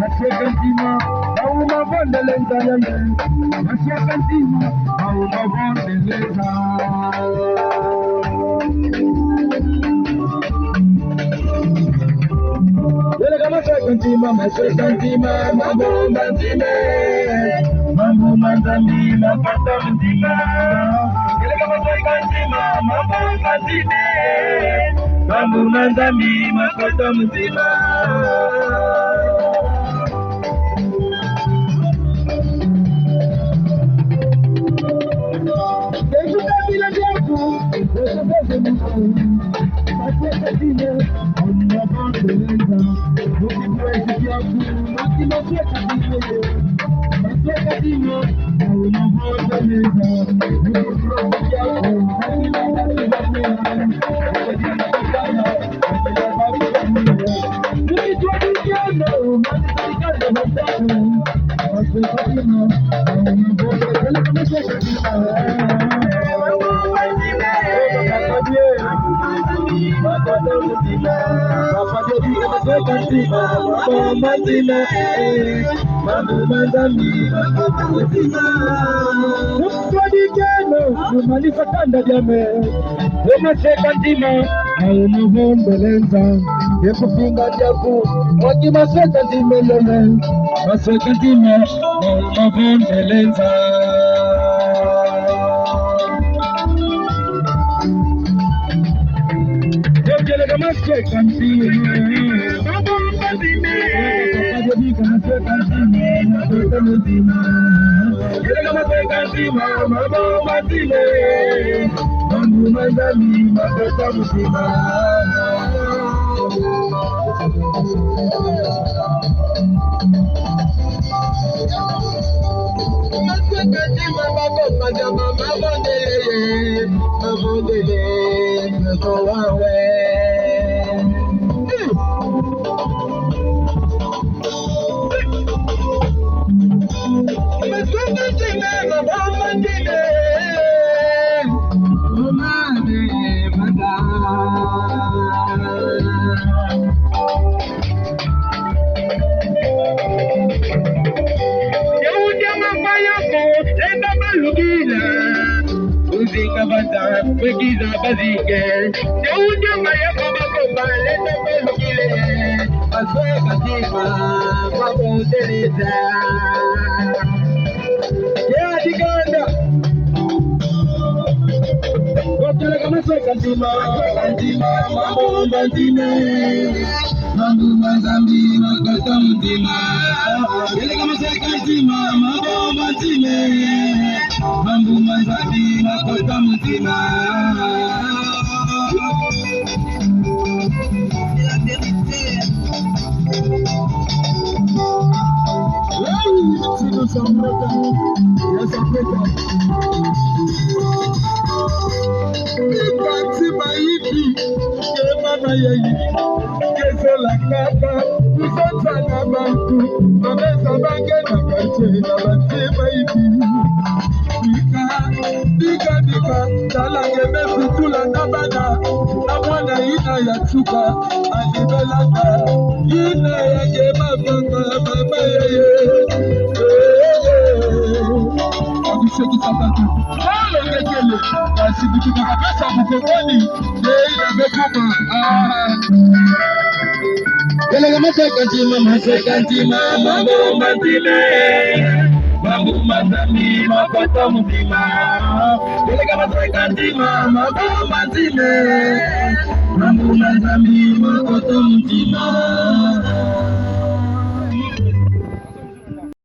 Mashekantima, Auma Bondeleza, Mashekantima, Auma Bondeleza. Mashekantima, Mashekantima, Mambo Manzime, Mambo Manzami, Mapata Mzima. Mashekantima, Mambo Manzime, Mambo Manzami, Mapata Mzima. Kanda jame Mashekantima Aumubondelenza Yekufinga jaku Waki Mashekantima lele Mashekantima Aumubondelenza Yokelega Mashekantima Aumubondelenza Mashekantima, Mambo Manzime, Mambo Manzami, Mapata Mzima. Mashekantima, Mambo Manzime, Mambo Manzami, Mapata Mzima.